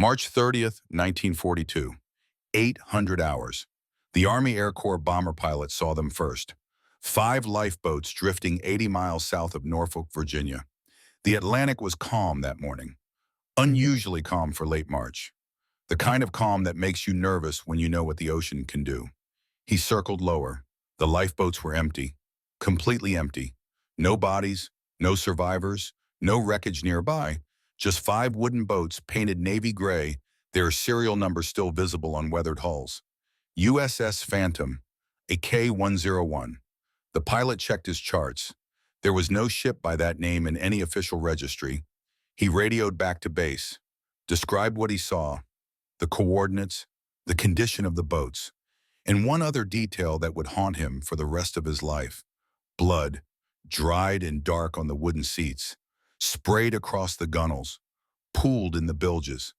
March 30th, 1942. 800 hours. The Army Air Corps bomber pilot saw them first. 5 lifeboats drifting 80 miles south of Norfolk, Virginia. The Atlantic was calm that morning. Unusually calm for late March. The kind of calm that makes you nervous when you know what the ocean can do. He circled lower. The lifeboats were empty. Completely empty. No bodies, no survivors, no wreckage nearby. Just 5 wooden boats painted navy gray, their serial numbers still visible on weathered hulls. USS Phantom, a K-101. The pilot checked his charts. There was no ship by that name in any official registry. He radioed back to base, described what he saw, the coordinates, the condition of the boats, and one other detail that would haunt him for the rest of his life. Blood, dried and dark on the wooden seats, sprayed across the gunnels, pooled in the bilges.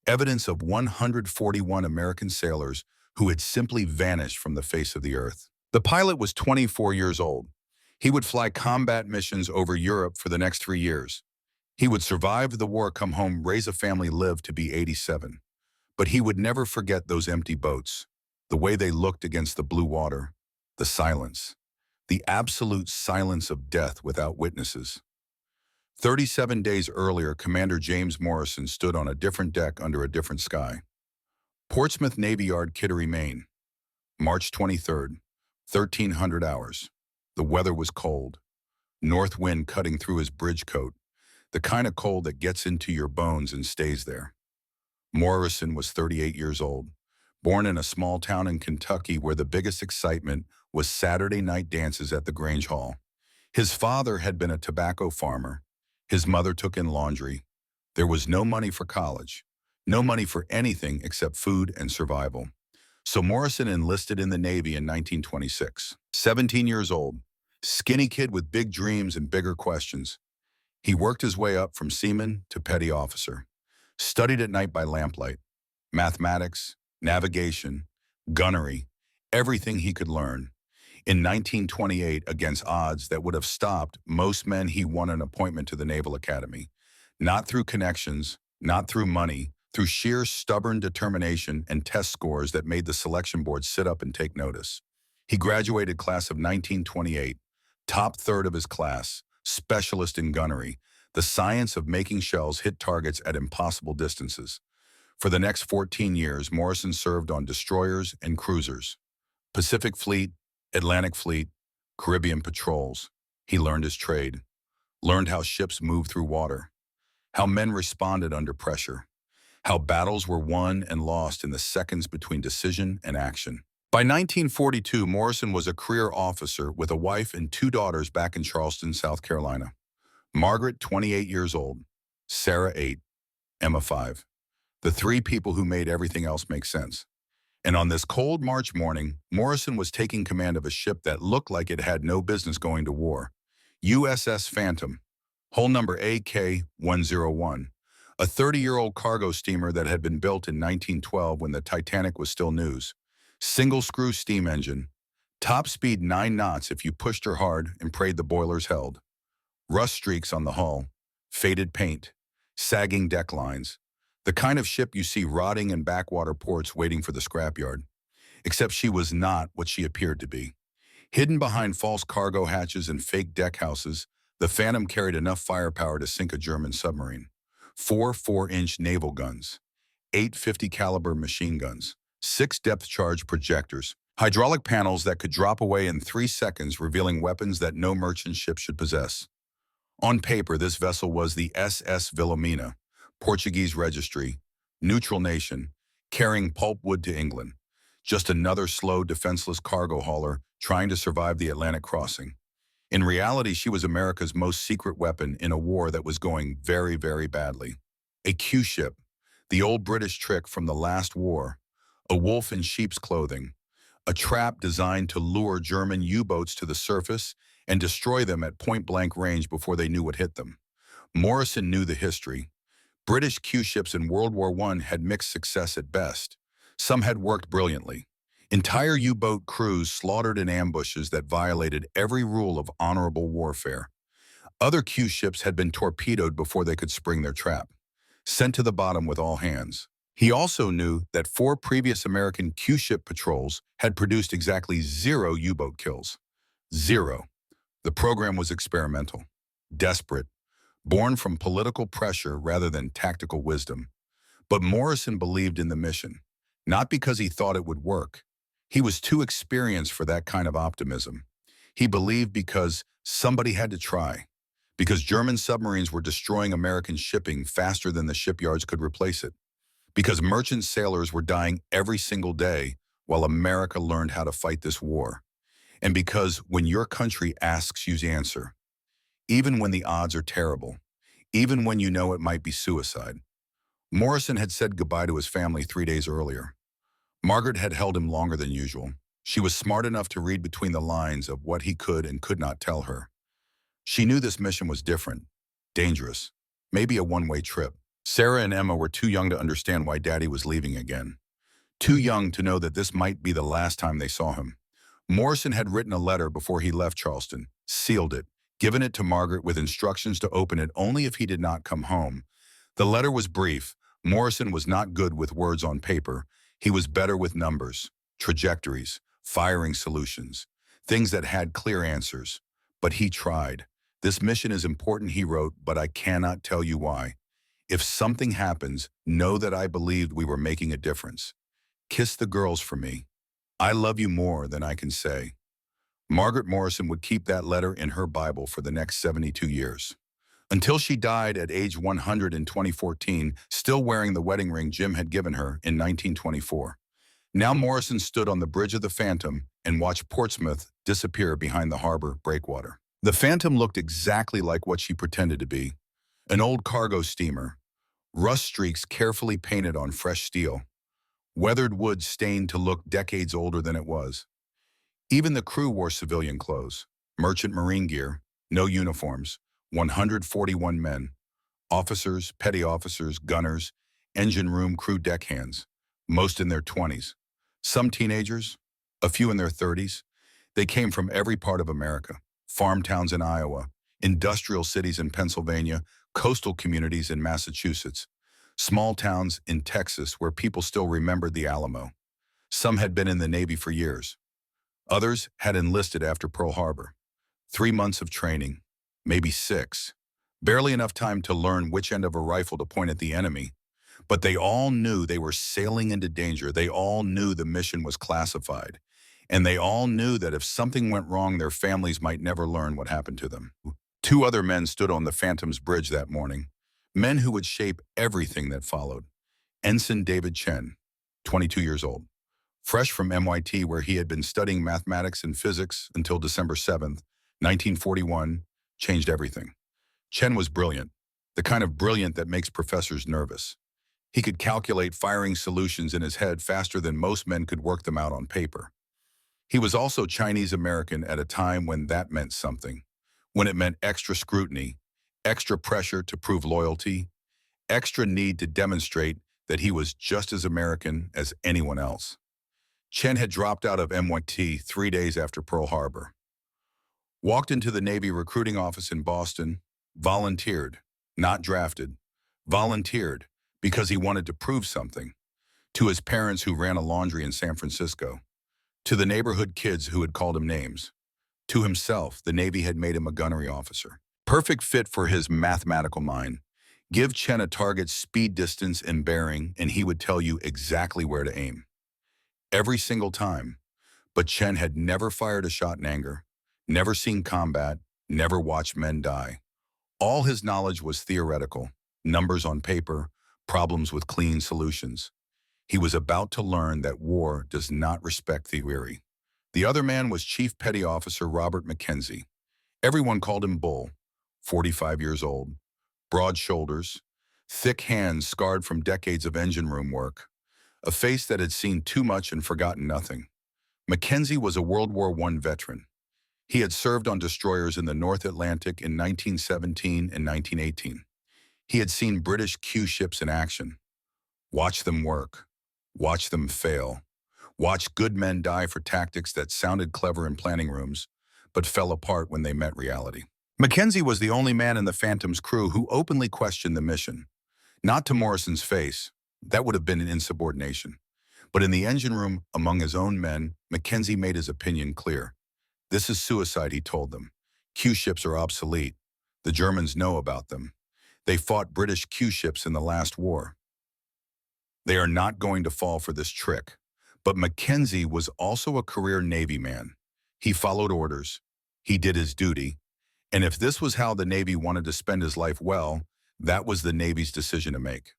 Evidence of 141 American sailors who had simply vanished from the face of the earth. The pilot was 24 years old. He would fly combat missions over Europe for the next 3 years. He would survive the war, come home, raise a family, live to be 87. But he would never forget those empty boats, the way they looked against the blue water, the silence, the absolute silence of death without witnesses. 37 days earlier, Commander James Morrison stood on a different deck under a different sky. Portsmouth Navy Yard, Kittery, Maine. March 23rd, 1300 hours. The weather was cold. North wind cutting through his bridge coat, the kind of cold that gets into your bones and stays there. Morrison was 38 years old, born in a small town in Kentucky where the biggest excitement was Saturday night dances at the Grange Hall. His father had been a tobacco farmer. His mother took in laundry. There was no money for college, no money for anything except food and survival. So Morrison enlisted in the Navy in 1926. 17 years old, skinny kid with big dreams and bigger questions. He worked his way up from seaman to petty officer. Studied at night by lamplight. Mathematics, navigation, gunnery, everything he could learn. In 1928, against odds that would have stopped most men, he won an appointment to the Naval Academy. Not through connections, not through money, through sheer stubborn determination and test scores that made the selection board sit up and take notice. He graduated class of 1928, top third of his class, specialist in gunnery, the science of making shells hit targets at impossible distances. For the next 14 years, Morrison served on destroyers and cruisers, Pacific Fleet, Atlantic Fleet, Caribbean patrols. He learned his trade, learned how ships moved through water, how men responded under pressure, how battles were won and lost in the seconds between decision and action. By 1942, Morrison was a career officer with a wife and 2 daughters back in Charleston, South Carolina. Margaret, 28 years old, Sarah, 8, Emma, 5. The 3 people who made everything else make sense. And on this cold March morning, Morrison was taking command of a ship that looked like it had no business going to war. USS Phantom, hull number AK-101, a 30-year-old cargo steamer that had been built in 1912 when the Titanic was still news. Single-screw steam engine, top speed 9 knots if you pushed her hard and prayed the boilers held. Rust streaks on the hull, faded paint, sagging deck lines. The kind of ship you see rotting in backwater ports waiting for the scrapyard. Except she was not what she appeared to be. Hidden behind false cargo hatches and fake deck houses, the Phantom carried enough firepower to sink a German submarine. 4 4-inch naval guns, 8 50 caliber machine guns, 6 depth charge projectors, hydraulic panels that could drop away in 3 seconds, revealing weapons that no merchant ship should possess. On paper, this vessel was the SS Wilhelmina, Portuguese registry, neutral nation, carrying pulpwood to England. Just another slow, defenseless cargo hauler trying to survive the Atlantic crossing. In reality, she was America's most secret weapon in a war that was going very, very badly. A Q ship, the old British trick from the last war, a wolf in sheep's clothing, a trap designed to lure German U-boats to the surface and destroy them at point-blank range before they knew what hit them. Morrison knew the history. British Q-ships in World War I had mixed success at best. Some had worked brilliantly. Entire U-boat crews slaughtered in ambushes that violated every rule of honorable warfare. Other Q-ships had been torpedoed before they could spring their trap. sent to the bottom with all hands. He also knew that 4 previous American Q-ship patrols had produced exactly 0 U-boat kills. 0. The program was experimental, desperate, born from political pressure rather than tactical wisdom. But Morrison believed in the mission, not because he thought it would work. He was too experienced for that kind of optimism. He believed because somebody had to try, because German submarines were destroying American shipping faster than the shipyards could replace it, because merchant sailors were dying every single day while America learned how to fight this war, and because when your country asks you to answer, even when the odds are terrible, even when you know it might be suicide. Morrison had said goodbye to his family 3 days earlier. Margaret had held him longer than usual. She was smart enough to read between the lines of what he could and could not tell her. She knew this mission was different, dangerous, maybe a one-way trip. Sarah and Emma were too young to understand why Daddy was leaving again. Too young to know that this might be the last time they saw him. Morrison had written a letter before he left Charleston, sealed it, given it to Margaret with instructions to open it only if he did not come home. The letter was brief. Morrison was not good with words on paper. He was better with numbers, trajectories, firing solutions, things that had clear answers. But he tried. This mission is important, he wrote, but I cannot tell you why. If something happens, know that I believed we were making a difference. Kiss the girls for me. I love you more than I can say. Margaret Morrison would keep that letter in her Bible for the next 72 years. Until she died at age 100 in 2014, still wearing the wedding ring Jim had given her in 1924. Now Morrison stood on the bridge of the Phantom and watched Portsmouth disappear behind the harbor breakwater. The Phantom looked exactly like what she pretended to be, an old cargo steamer, rust streaks carefully painted on fresh steel, weathered wood stained to look decades older than it was. Even the crew wore civilian clothes, merchant marine gear, no uniforms, 141 men, officers, petty officers, gunners, engine room crew deckhands, most in their 20s. Some teenagers, a few in their 30s. They came from every part of America, farm towns in Iowa, industrial cities in Pennsylvania, coastal communities in Massachusetts, small towns in Texas where people still remembered the Alamo. Some had been in the Navy for years. Others had enlisted after Pearl Harbor. 3 months of training, maybe 6. Barely enough time to learn which end of a rifle to point at the enemy. But they all knew they were sailing into danger. They all knew the mission was classified. And they all knew that if something went wrong, their families might never learn what happened to them. 2 other men stood on the Phantom's bridge that morning, men who would shape everything that followed. Ensign David Chen, 22 years old, fresh from MIT where he had been studying mathematics and physics until December 7th, 1941, changed everything. Chen was brilliant, the kind of brilliant that makes professors nervous. He could calculate firing solutions in his head faster than most men could work them out on paper. He was also Chinese-American at a time when that meant something, when it meant extra scrutiny, extra pressure to prove loyalty, extra need to demonstrate that he was just as American as anyone else. Chen had dropped out of MIT 3 days after Pearl Harbor, walked into the Navy recruiting office in Boston, volunteered, not drafted, volunteered because he wanted to prove something to his parents who ran a laundry in San Francisco, to the neighborhood kids who had called him names. To himself, the Navy had made him a gunnery officer. Perfect fit for his mathematical mind. Give Chen a target speed, distance, and bearing, and he would tell you exactly where to aim. Every single time. But Chen had never fired a shot in anger, never seen combat, never watched men die. All his knowledge was theoretical, numbers on paper, problems with clean solutions. He was about to learn that war does not respect theory. The other man was Chief Petty Officer Robert Mackenzie. Everyone called him Bull, 45 years old, broad shoulders, thick hands scarred from decades of engine room work, a face that had seen too much and forgotten nothing. Mackenzie was a World War I veteran. He had served on destroyers in the North Atlantic in 1917 and 1918. He had seen British Q ships in action. Watch them work. Watch them fail. Watch good men die for tactics that sounded clever in planning rooms, but fell apart when they met reality. Mackenzie was the only man in the Phantom's crew who openly questioned the mission. Not to Morrison's face. That would have been an insubordination. But in the engine room, among his own men, Mackenzie made his opinion clear. This is suicide, he told them. Q ships are obsolete. The Germans know about them. They fought British Q ships in the last war. They are not going to fall for this trick. But Mackenzie was also a career Navy man. He followed orders. He did his duty. And if this was how the Navy wanted to spend his life, well, that was the Navy's decision to make.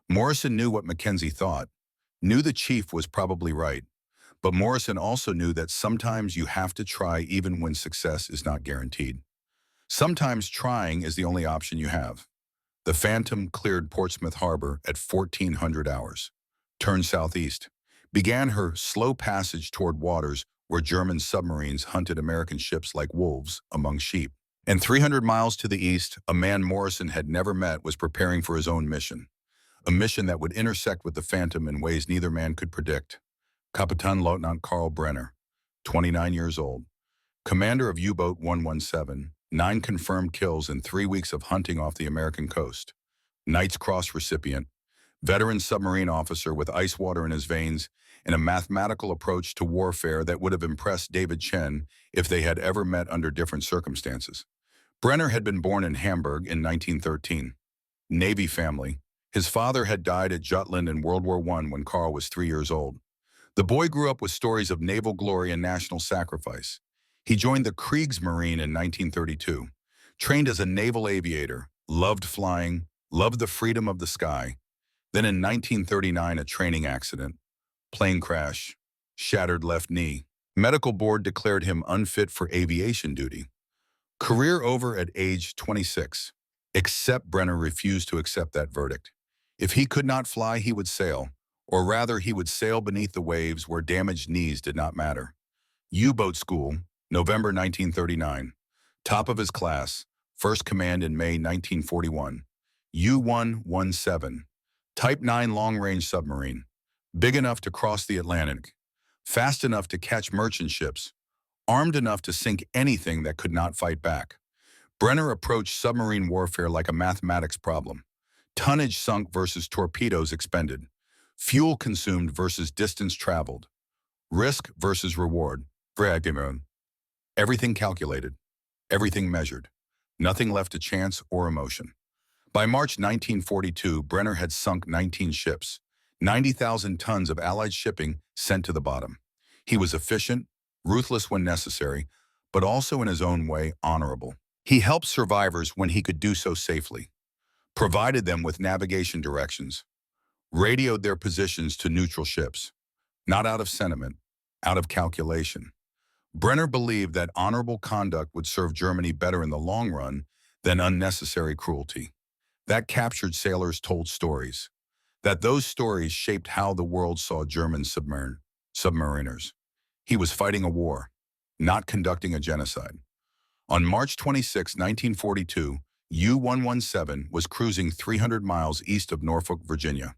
Morrison knew what Mackenzie thought, knew the chief was probably right. But Morrison also knew that sometimes you have to try even when success is not guaranteed. Sometimes trying is the only option you have. The Phantom cleared Portsmouth Harbor at 1400 hours, turned southeast, began her slow passage toward waters where German submarines hunted American ships like wolves among sheep. And 300 miles to the east, a man Morrison had never met was preparing for his own mission, a mission that would intersect with the Phantom in ways neither man could predict. Kapitänleutnant Karl Brenner, 29 years old, commander of U-Boat 117, 9 confirmed kills in 3 weeks of hunting off the American coast, Knight's Cross recipient, veteran submarine officer with ice water in his veins, and a mathematical approach to warfare that would have impressed David Chen if they had ever met under different circumstances. Brenner had been born in Hamburg in 1913. Navy family. His father had died at Jutland in World War I when Karl was 3 years old. The boy grew up with stories of naval glory and national sacrifice. He joined the Kriegsmarine in 1932, trained as a naval aviator, loved flying, loved the freedom of the sky. Then in 1939, a training accident, plane crash, shattered left knee. Medical board declared him unfit for aviation duty. Career over at age 26. Except Brenner refused to accept that verdict. If he could not fly, he would sail, or rather he would sail beneath the waves where damaged knees did not matter. U-Boat School, November 1939. Top of his class, first command in May 1941. U-117. Type 9 long-range submarine. Big enough to cross the Atlantic. Fast enough to catch merchant ships. Armed enough to sink anything that could not fight back. Brenner approached submarine warfare like a mathematics problem. Tonnage sunk versus torpedoes expended. Fuel consumed versus distance traveled. Risk versus reward. Everything calculated. Everything measured. Nothing left to chance or emotion. By March 1942, Brenner had sunk 19 ships, 90,000 tons of Allied shipping sent to the bottom. He was efficient, ruthless when necessary, but also in his own way honorable. He helped survivors when he could do so safely, provided them with navigation directions, radioed their positions to neutral ships, not out of sentiment, out of calculation. Brenner believed that honorable conduct would serve Germany better in the long run than unnecessary cruelty. That captured sailors told stories, that those stories shaped how the world saw German submariners. He was fighting a war, not conducting a genocide. On March 26, 1942, U-117 was cruising 300 miles east of Norfolk, Virginia.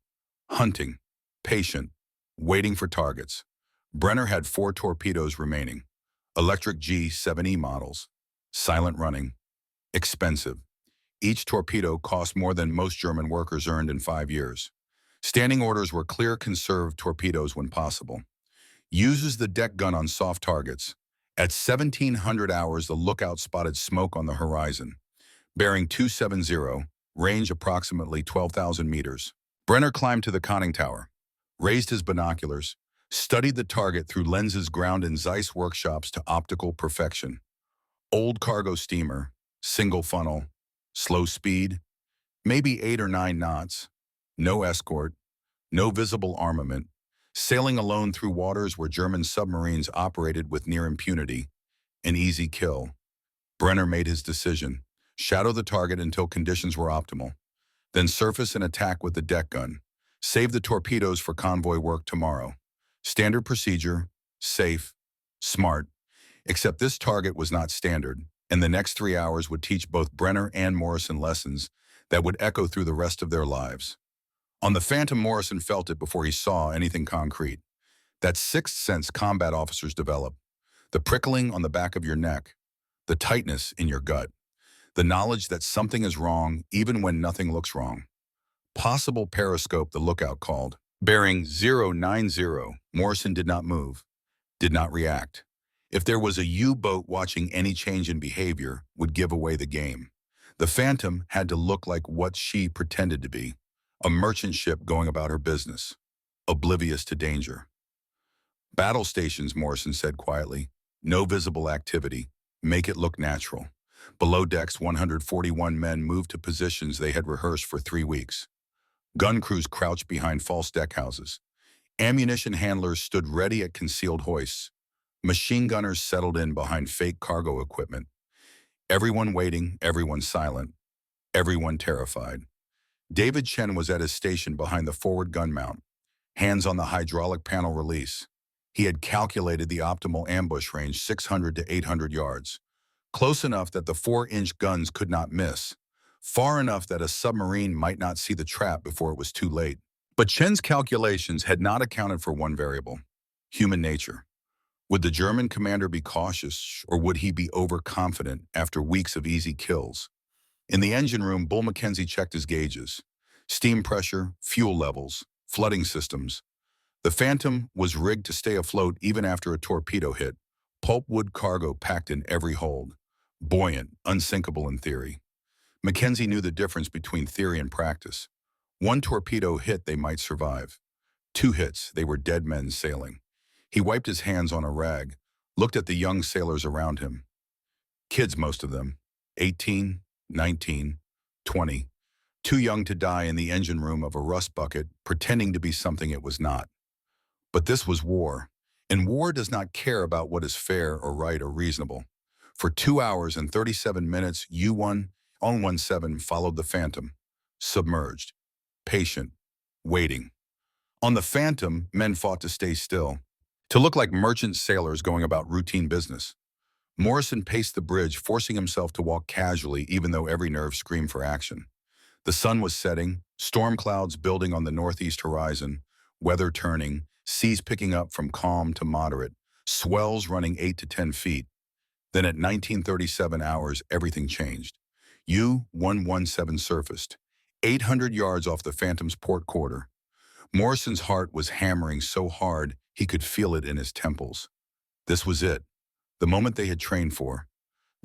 Hunting, patient, waiting for targets. Brenner had 4 torpedoes remaining. Electric G-7E models. Silent running. Expensive. Each torpedo cost more than most German workers earned in 5 years. Standing orders were clear, conserve torpedoes when possible. Uses the deck gun on soft targets. At 1700 hours, the lookout spotted smoke on the horizon. Bearing 270, range approximately 12,000 meters. Brenner climbed to the conning tower, raised his binoculars, studied the target through lenses ground in Zeiss workshops to optical perfection. Old cargo steamer, single funnel, slow speed, maybe 8 or 9 knots, no escort, no visible armament, sailing alone through waters where German submarines operated with near impunity, an easy kill. Brenner made his decision. Shadow the target until conditions were optimal. Then surface and attack with the deck gun. Save the torpedoes for convoy work tomorrow. Standard procedure, safe, smart. Except this target was not standard, and the next 3 hours would teach both Brenner and Morrison lessons that would echo through the rest of their lives. On the Phantom, Morrison felt it before he saw anything concrete. That sixth sense combat officers develop. The prickling on the back of your neck. The tightness in your gut. The knowledge that something is wrong even when nothing looks wrong. Possible periscope, the lookout called. Bearing 090, Morrison did not move, did not react. If there was a U-boat watching, any change in behavior would give away the game. The Phantom had to look like what she pretended to be, a merchant ship going about her business, oblivious to danger. Battle stations, Morrison said quietly. No visible activity. Make it look natural. Below decks, 141 men moved to positions they had rehearsed for 3 weeks. Gun crews crouched behind false deckhouses. Ammunition handlers stood ready at concealed hoists. Machine gunners settled in behind fake cargo equipment. Everyone waiting, everyone silent, everyone terrified. David Chen was at his station behind the forward gun mount, hands on the hydraulic panel release. He had calculated the optimal ambush range, 600 to 800 yards. Close enough that the 4-inch guns could not miss. Far enough that a submarine might not see the trap before it was too late. But Chen's calculations had not accounted for one variable: human nature. Would the German commander be cautious, or would he be overconfident after weeks of easy kills? In the engine room, Bull Mackenzie checked his gauges. Steam pressure, fuel levels, flooding systems. The Phantom was rigged to stay afloat even after a torpedo hit. Pulpwood cargo packed in every hold. Buoyant, unsinkable in theory. Mackenzie knew the difference between theory and practice. 1 torpedo hit, they might survive. 2 hits, they were dead men sailing. He wiped his hands on a rag, looked at the young sailors around him. Kids, most of them. 18, 19, 20. Too young to die in the engine room of a rust bucket, pretending to be something it was not. But this was war, and war does not care about what is fair or right or reasonable. For 2 hours and 37 minutes, U-117 followed the Phantom, submerged, patient, waiting. On the Phantom, men fought to stay still, to look like merchant sailors going about routine business. Morrison paced the bridge, forcing himself to walk casually even though every nerve screamed for action. The sun was setting, storm clouds building on the northeast horizon, weather turning, seas picking up from calm to moderate, swells running 8 to 10 feet. Then at 1937 hours, everything changed. U-117 surfaced, 800 yards off the Phantom's port quarter. Morrison's heart was hammering so hard he could feel it in his temples. This was it, the moment they had trained for,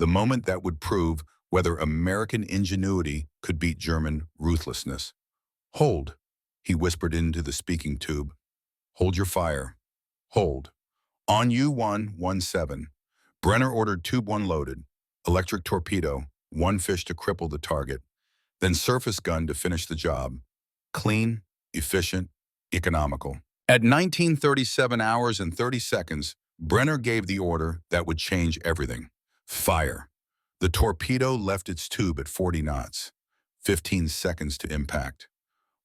the moment that would prove whether American ingenuity could beat German ruthlessness. "Hold," he whispered into the speaking tube. "Hold your fire. Hold." On U-117, Brenner ordered Tube 1 loaded, electric torpedo, 1 fish to cripple the target, then surface gun to finish the job. Clean, efficient, economical. At 1937 hours and 30 seconds, Brenner gave the order that would change everything. Fire. The torpedo left its tube at 40 knots, 15 seconds to impact.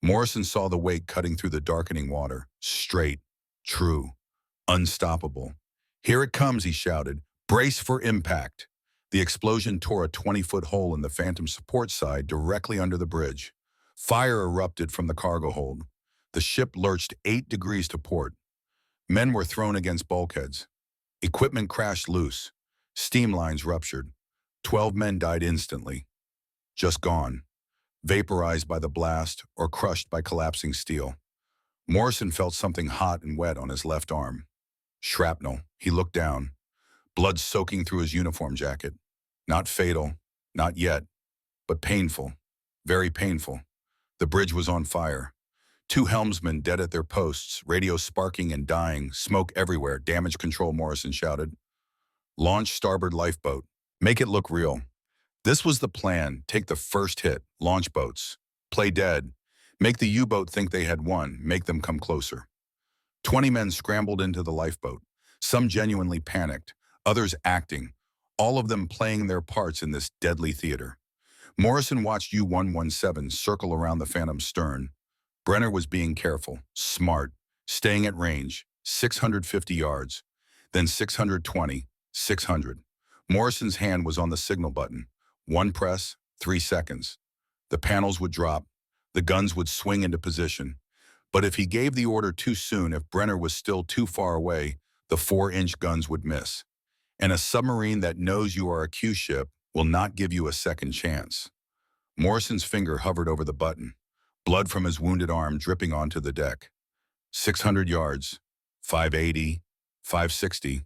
Morrison saw the wake cutting through the darkening water, straight, true, unstoppable. "Here it comes," he shouted. "Brace for impact." The explosion tore a 20-foot hole in the Phantom's support side directly under the bridge. Fire erupted from the cargo hold. The ship lurched 8 degrees to port. Men were thrown against bulkheads. Equipment crashed loose. Steam lines ruptured. 12 men died instantly. Just gone. Vaporized by the blast or crushed by collapsing steel. Morrison felt something hot and wet on his left arm. Shrapnel. He looked down. Blood soaking through his uniform jacket. Not fatal. Not yet. But painful. Very painful. The bridge was on fire. 2 helmsmen dead at their posts, radio sparking and dying, smoke everywhere. "Damage control," Morrison shouted. "Launch starboard lifeboat. Make it look real." This was the plan. Take the first hit. Launch boats. Play dead. Make the U-boat think they had won. Make them come closer. 20 men scrambled into the lifeboat. Some genuinely panicked, others acting, all of them playing their parts in this deadly theater. Morrison watched U-117 circle around the Phantom's stern. Brenner was being careful, smart, staying at range, 650 yards, then 620, 600. Morrison's hand was on the signal button. 1 press, 3 seconds. The panels would drop. The guns would swing into position. But if he gave the order too soon, if Brenner was still too far away, the 4-inch guns would miss. And a submarine that knows you are a Q ship will not give you a second chance. Morrison's finger hovered over the button. blood from his wounded arm dripping onto the deck. 600 yards, 580, 560.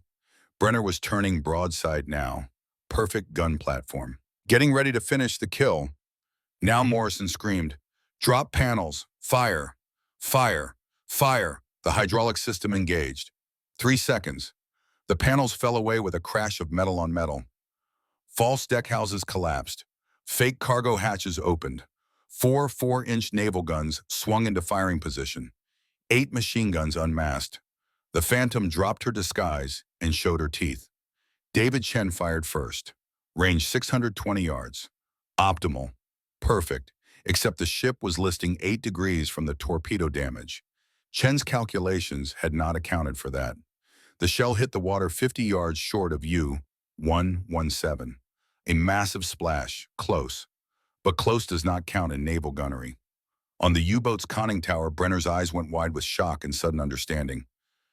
Brenner was turning broadside now. Perfect gun platform. Getting ready to finish the kill. Now Morrison screamed, "Drop panels! Fire! Fire! Fire!" The hydraulic system engaged. 3 seconds. The panels fell away with a crash of metal on metal. False deck houses collapsed. Fake cargo hatches opened. 4 4-inch naval guns swung into firing position. 8 machine guns unmasked. The Phantom dropped her disguise and showed her teeth. David Chen fired first. Range 620 yards. Optimal. Perfect. Except the ship was listing 8 degrees from the torpedo damage. Chen's calculations had not accounted for that. The shell hit the water 50 yards short of U-117. A massive splash, close. But close does not count in naval gunnery. On the U-boat's conning tower, Brenner's eyes went wide with shock and sudden understanding.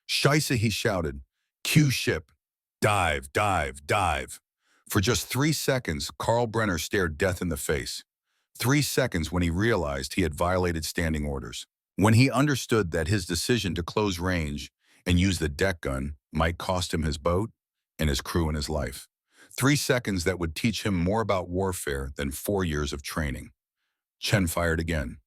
"Scheisse," he shouted. "Cue ship. Dive, dive, dive." For just 3 seconds, Carl Brenner stared death in the face. 3 seconds when he realized he had violated standing orders. When he understood that his decision to close range and use the deck gun might cost him his boat and his crew and his life. 3 seconds that would teach him more about warfare than 4 years of training. Chen fired again.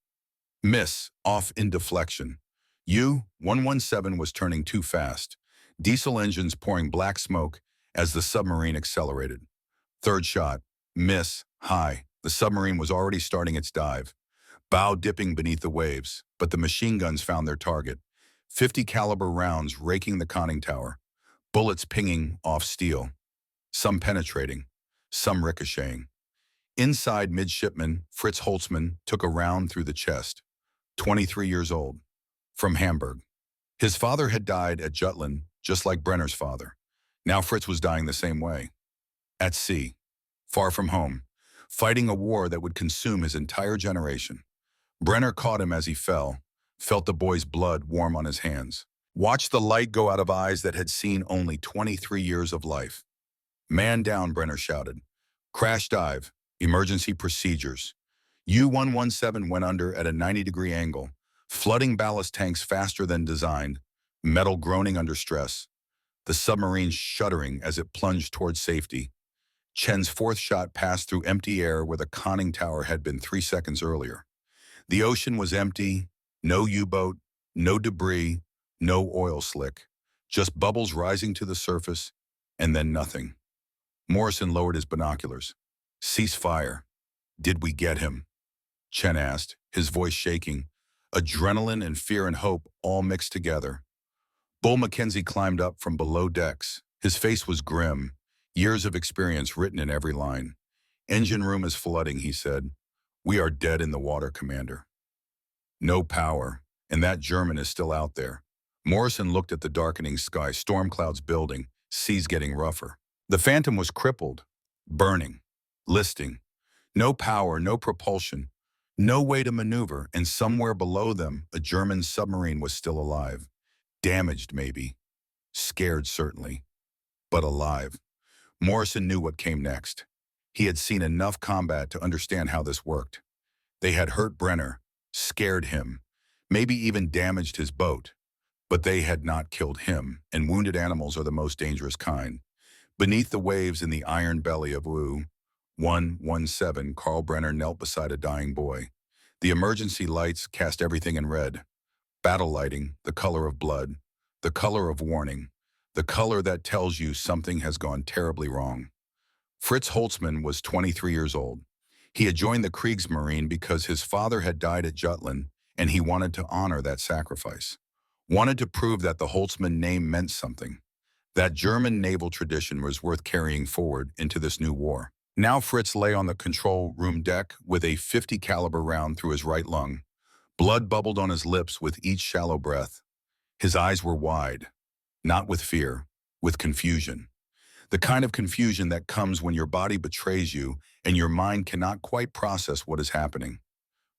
Miss, off in deflection. U-117 was turning too fast. Diesel engines pouring black smoke as the submarine accelerated. Third shot. Miss, high. The submarine was already starting its dive. Bow dipping beneath the waves, but the machine guns found their target. 50 caliber rounds raking the conning tower. Bullets pinging off steel. Some penetrating, some ricocheting. Inside, midshipman Fritz Holtzmann took a round through the chest. 23 years old. From Hamburg. His father had died at Jutland, just like Brenner's father. Now Fritz was dying the same way. At sea. Far from home. Fighting a war that would consume his entire generation. Brenner caught him as he fell, felt the boy's blood warm on his hands. Watched the light go out of eyes that had seen only 23 years of life. "Man down," Brenner shouted. "Crash dive. Emergency procedures." U-117 went under at a 90-degree angle, flooding ballast tanks faster than designed, metal groaning under stress. The submarine shuddering as it plunged towards safety. Chen's fourth shot passed through empty air where the conning tower had been 3 seconds earlier. The ocean was empty, no U-boat, no debris, no oil slick, just bubbles rising to the surface, and then nothing. Morrison lowered his binoculars. "Cease fire." "Did we get him?" Chen asked, his voice shaking. Adrenaline and fear and hope all mixed together. Bull Mackenzie climbed up from below decks. His face was grim, years of experience written in every line. "Engine room is flooding," he said. "We are dead in the water, Commander." No power, and that German is still out there. Morrison looked at the darkening sky, storm clouds building, seas getting rougher. The Phantom was crippled, burning, listing. No power, no propulsion, no way to maneuver, and somewhere below them, a German submarine was still alive. Damaged, maybe. Scared, certainly. But alive. Morrison knew what came next. He had seen enough combat to understand how this worked. They had hurt Brenner, scared him, maybe even damaged his boat. But they had not killed him, and wounded animals are the most dangerous kind. Beneath the waves in the iron belly of U-117, Carl Brenner knelt beside a dying boy. The emergency lights cast everything in red. Battle lighting, the color of blood, the color of warning, the color that tells you something has gone terribly wrong. Fritz Holtzmann was 23 years old. He had joined the Kriegsmarine because his father had died at Jutland, and he wanted to honor that sacrifice. Wanted to prove that the Holtzmann name meant something. That German naval tradition was worth carrying forward into this new war. Now Fritz lay on the control room deck with a 50 caliber round through his right lung. Blood bubbled on his lips with each shallow breath. His eyes were wide, not with fear, with confusion. The kind of confusion that comes when your body betrays you and your mind cannot quite process what is happening.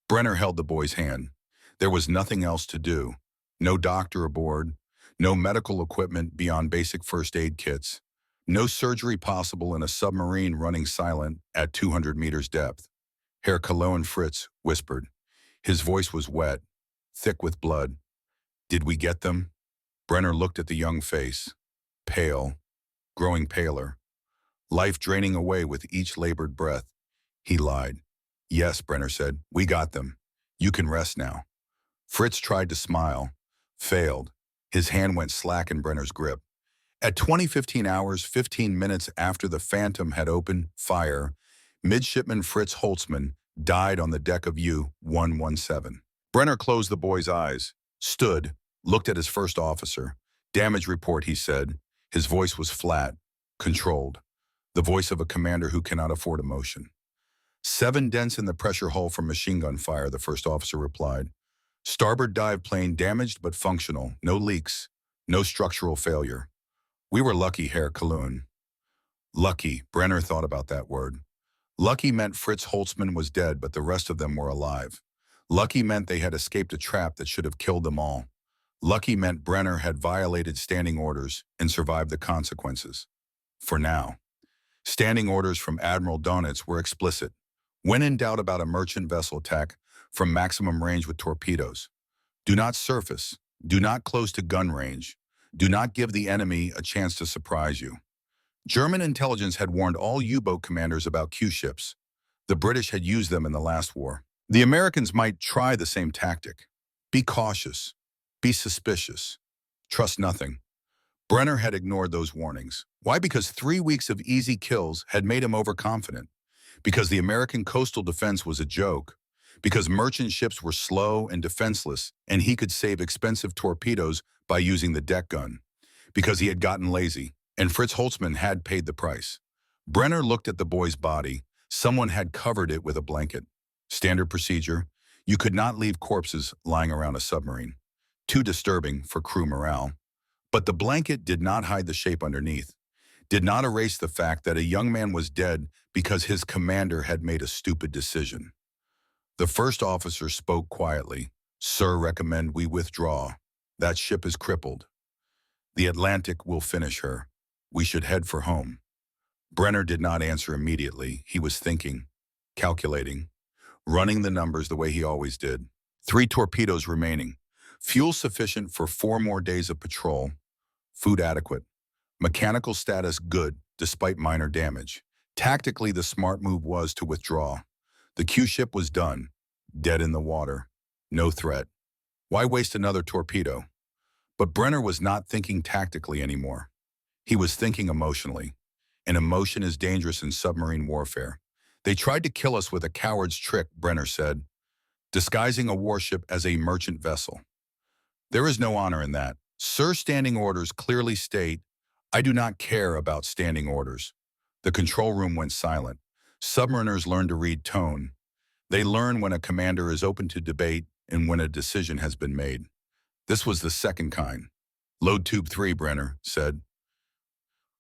Brenner held the boy's hand. There was nothing else to do. No doctor aboard, no medical equipment beyond basic first aid kits, no surgery possible in a submarine running silent at 200 meters depth. Herr Cologne Fritz whispered. His voice was wet, thick with blood. Did we get them? Brenner looked at the young face. Pale, growing paler. Life draining away with each labored breath. He lied. Yes, Brenner said, we got them. You can rest now. Fritz tried to smile. Failed. His hand went slack in Brenner's grip. At 20:15 hours, 15 minutes after the Phantom had opened fire, Midshipman Fritz Holtzman died on the deck of U-117. Brenner closed the boy's eyes, stood, looked at his first officer. Damage report, he said. His voice was flat, controlled. The voice of a commander who cannot afford emotion. 7 dents in the pressure hull from machine gun fire, the first officer replied. Starboard dive plane damaged but functional, no leaks, no structural failure. We were lucky, Herr Kalun. Lucky, Brenner thought about that word. Lucky meant Fritz Holtzman was dead, but the rest of them were alive. Lucky meant they had escaped a trap that should have killed them all. Lucky meant Brenner had violated standing orders and survived the consequences. For now. Standing orders from Admiral Donitz were explicit. When in doubt about a merchant vessel attack from maximum range with torpedoes, do not surface, do not close to gun range, do not give the enemy a chance to surprise you. German intelligence had warned all U-boat commanders about Q-ships. The British had used them in the last war. The Americans might try the same tactic. Be cautious. Be suspicious. Trust nothing. Brenner had ignored those warnings. Why? Because 3 weeks of easy kills had made him overconfident. Because the American coastal defense was a joke. Because merchant ships were slow and defenseless, and he could save expensive torpedoes by using the deck gun. Because he had gotten lazy, and Fritz Holtzman had paid the price. Brenner looked at the boy's body. Someone had covered it with a blanket. Standard procedure. You could not leave corpses lying around a submarine. Too disturbing for crew morale. But the blanket did not hide the shape underneath. Did not erase the fact that a young man was dead because his commander had made a stupid decision. The first officer spoke quietly. Sir, recommend we withdraw. That ship is crippled. The Atlantic will finish her. We should head for home. Brenner did not answer immediately. He was thinking, calculating, running the numbers the way he always did. 3 torpedoes remaining. Fuel sufficient for 4 more days of patrol. Food adequate. Mechanical status good, despite minor damage. Tactically, the smart move was to withdraw. The Q-ship was done. Dead in the water. No threat. Why waste another torpedo? But Brenner was not thinking tactically anymore. He was thinking emotionally. And emotion is dangerous in submarine warfare. They tried to kill us with a coward's trick, Brenner said, disguising a warship as a merchant vessel. There is no honor in that. Sir, standing orders clearly state, I do not care about standing orders. The control room went silent. Submariners learn to read tone. They learn when a commander is open to debate and when a decision has been made. This was the second kind. Load tube 3, Brenner said.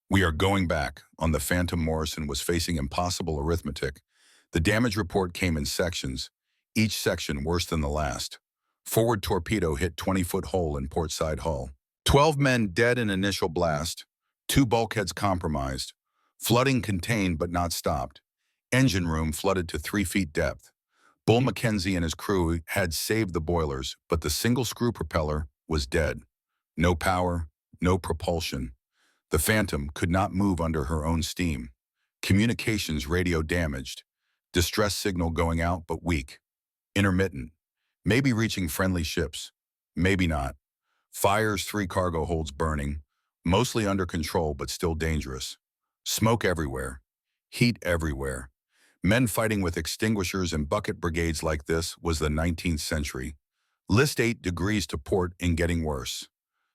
We are going back. On the Phantom, Morrison was facing impossible arithmetic. The damage report came in sections, each section worse than the last. Forward torpedo hit 20-foot hole in port side hull. 12 men dead in initial blast. 2 bulkheads compromised. Flooding contained but not stopped. Engine room flooded to 3 feet depth. Bull Mackenzie and his crew had saved the boilers, but the single screw propeller was dead. No power, no propulsion. The Phantom could not move under her own steam. Communications radio damaged. Distress signal going out but weak. Intermittent. Maybe reaching friendly ships. Maybe not. Fires, 3 cargo holds burning. Mostly under control but still dangerous. Smoke everywhere. Heat everywhere. Men fighting with extinguishers and bucket brigades like this was the 19th century. List 8 degrees to port and getting worse.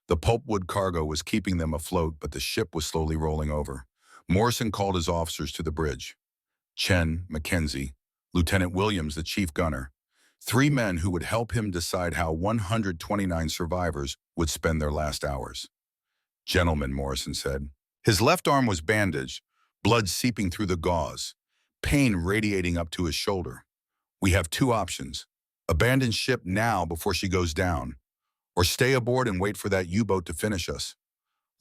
The pulpwood cargo was keeping them afloat, but the ship was slowly rolling over. Morrison called his officers to the bridge. Chen, Mackenzie, Lieutenant Williams, the chief gunner. 3 men who would help him decide how 129 survivors would spend their last hours. Gentlemen, Morrison said. His left arm was bandaged, blood seeping through the gauze, pain radiating up to his shoulder. We have 2 options. Abandon ship now before she goes down, or stay aboard and wait for that U-boat to finish us.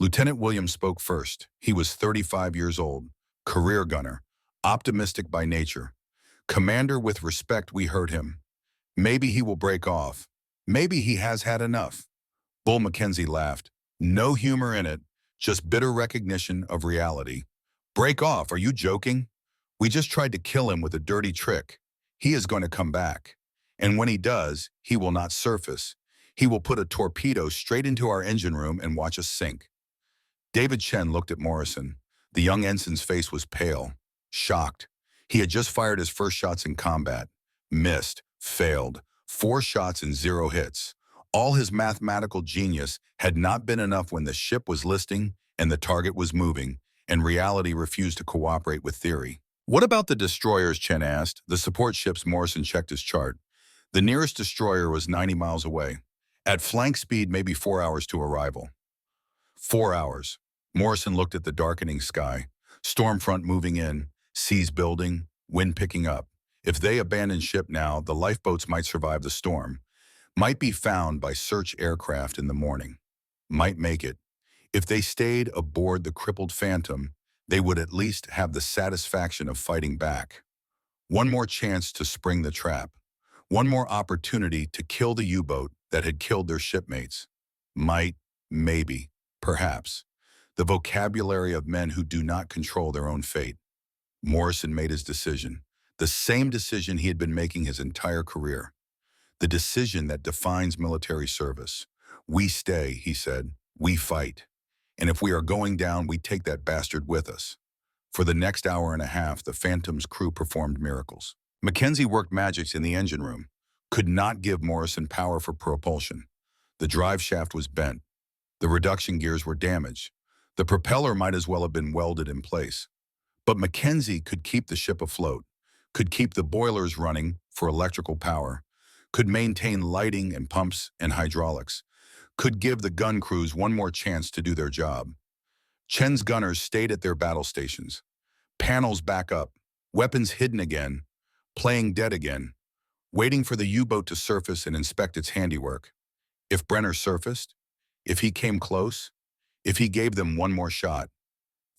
Lieutenant Williams spoke first. He was 35 years old, career gunner, optimistic by nature. Commander with respect, we heard him. Maybe he will break off. Maybe he has had enough. Bull Mackenzie laughed. No humor in it, just bitter recognition of reality. Break off, are you joking? We just tried to kill him with a dirty trick. He is going to come back. And when he does, he will not surface. He will put a torpedo straight into our engine room and watch us sink. David Chen looked at Morrison. The young ensign's face was pale, shocked. He had just fired his first shots in combat. Missed, failed, 4 shots and 0 hits. All his mathematical genius had not been enough when the ship was listing and the target was moving, and reality refused to cooperate with theory. What about the destroyers, Chen asked. The support ships. Morrison checked his chart. The nearest destroyer was 90 miles away. At flank speed, maybe 4 hours to arrival. 4 hours. Morrison looked at the darkening sky. Storm front moving in, seas building, wind picking up. If they abandon ship now, the lifeboats might survive the storm. Might be found by search aircraft in the morning. Might make it. If they stayed aboard the crippled Phantom, they would at least have the satisfaction of fighting back. One more chance to spring the trap. One more opportunity to kill the U-boat that had killed their shipmates. Might, maybe, perhaps. The vocabulary of men who do not control their own fate. Morrison made his decision. The same decision he had been making his entire career. The decision that defines military service. We stay, he said. We fight. And if we are going down, we take that bastard with us. For the next hour and a half, the Phantom's crew performed miracles. Mackenzie worked magics in the engine room. Could not give Morrison power for propulsion. The drive shaft was bent. The reduction gears were damaged. The propeller might as well have been welded in place. But Mackenzie could keep the ship afloat, could keep the boilers running for electrical power, could maintain lighting and pumps and hydraulics, could give the gun crews one more chance to do their job. Chen's gunners stayed at their battle stations. Panels back up, weapons hidden again, playing dead again, waiting for the U-boat to surface and inspect its handiwork. If Brenner surfaced, if he came close, if he gave them one more shot.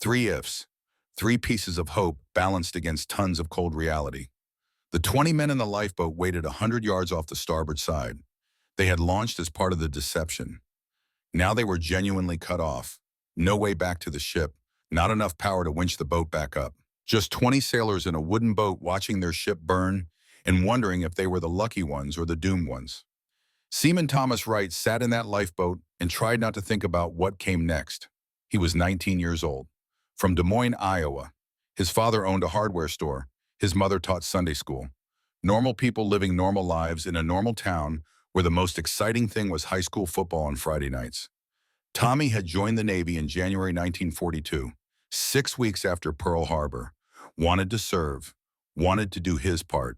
3 ifs, 3 pieces of hope balanced against tons of cold reality. The 20 men in the lifeboat waited 100 yards off the starboard side. They had launched as part of the deception. Now they were genuinely cut off. No way back to the ship, not enough power to winch the boat back up. Just 20 sailors in a wooden boat watching their ship burn and wondering if they were the lucky ones or the doomed ones. Seaman Thomas Wright sat in that lifeboat and tried not to think about what came next. He was 19 years old. From Des Moines, Iowa. His father owned a hardware store. His mother taught Sunday school. Normal people living normal lives in a normal town where the most exciting thing was high school football on Friday nights. Tommy had joined the Navy in January 1942, 6 weeks after Pearl Harbor. Wanted to serve. Wanted to do his part.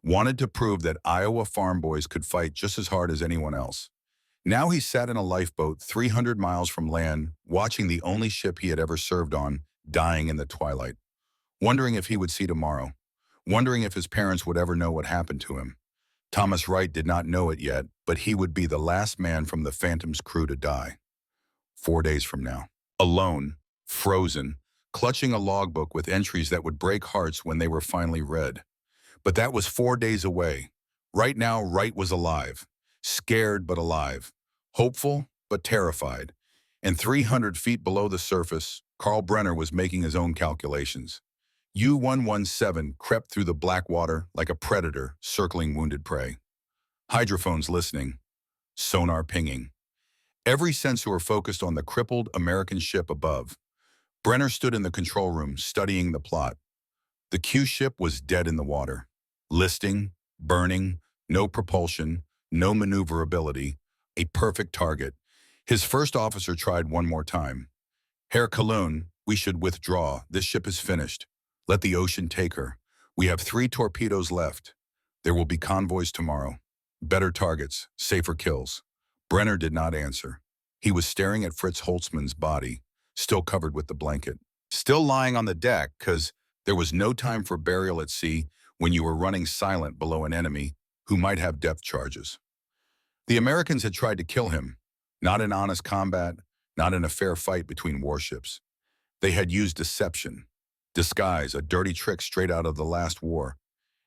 Wanted to prove that Iowa farm boys could fight just as hard as anyone else. Now he sat in a lifeboat 300 miles from land, watching the only ship he had ever served on, dying in the twilight. Wondering if he would see tomorrow. Wondering if his parents would ever know what happened to him. Thomas Wright did not know it yet, but he would be the last man from the Phantom's crew to die. 4 days from now. Alone, frozen, clutching a logbook with entries that would break hearts when they were finally read. But that was 4 days away. Right now, Wright was alive. Scared but alive. Hopeful but terrified. And 300 feet below the surface, Carl Brenner was making his own calculations. U-117 crept through the black water like a predator circling wounded prey. Hydrophones listening. Sonar pinging. Every sensor focused on the crippled American ship above. Brenner stood in the control room, studying the plot. The Q ship was dead in the water. Listing, burning, no propulsion, no maneuverability, a perfect target. His first officer tried one more time. Herr Kalun, we should withdraw. This ship is finished. Let the ocean take her. We have 3 torpedoes left. There will be convoys tomorrow. Better targets, safer kills. Brenner did not answer. He was staring at Fritz Holtzman's body, still covered with the blanket. Still lying on the deck, because there was no time for burial at sea when you were running silent below an enemy who might have depth charges. The Americans had tried to kill him, not in honest combat, not in a fair fight between warships. They had used deception, disguise, a dirty trick straight out of the last war,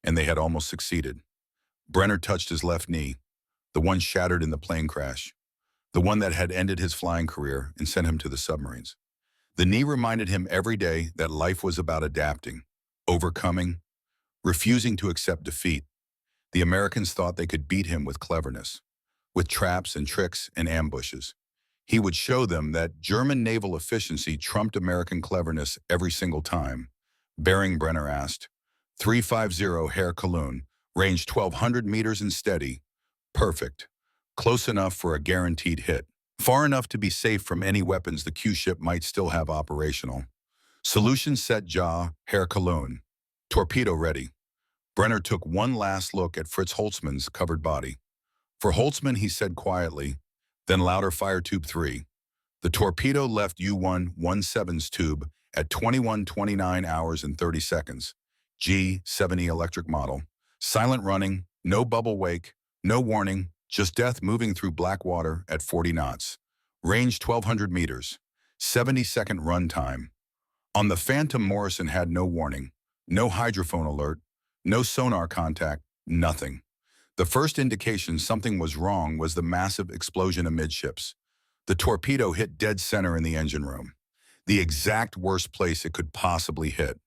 and they had almost succeeded. Brenner touched his left knee, the one shattered in the plane crash, the one that had ended his flying career and sent him to the submarines. The knee reminded him every day that life was about adapting, overcoming, refusing to accept defeat. The Americans thought they could beat him with cleverness, with traps and tricks and ambushes. He would show them that German naval efficiency trumped American cleverness every single time. Bering, Brenner asked. 350 Herr Cologne, range 1,200 meters and steady. Perfect. Close enough for a guaranteed hit. Far enough to be safe from any weapons the Q ship might still have operational. Solution set ja, Herr Cologne. Torpedo ready. Brenner took one last look at Fritz Holtzmann's covered body. For Holtzmann, he said quietly, then louder, fire tube 3. The torpedo left U-117's tube at 21:29 hours and 30 seconds. G-70 electric model. Silent running, no bubble wake, no warning, just death moving through black water at 40 knots. Range 1,200 meters. 70-second run time. On the Phantom, Morrison had no warning, no hydrophone alert, no sonar contact, nothing. The first indication something was wrong was the massive explosion amidships. The torpedo hit dead center in the engine room, the exact worst place it could possibly hit.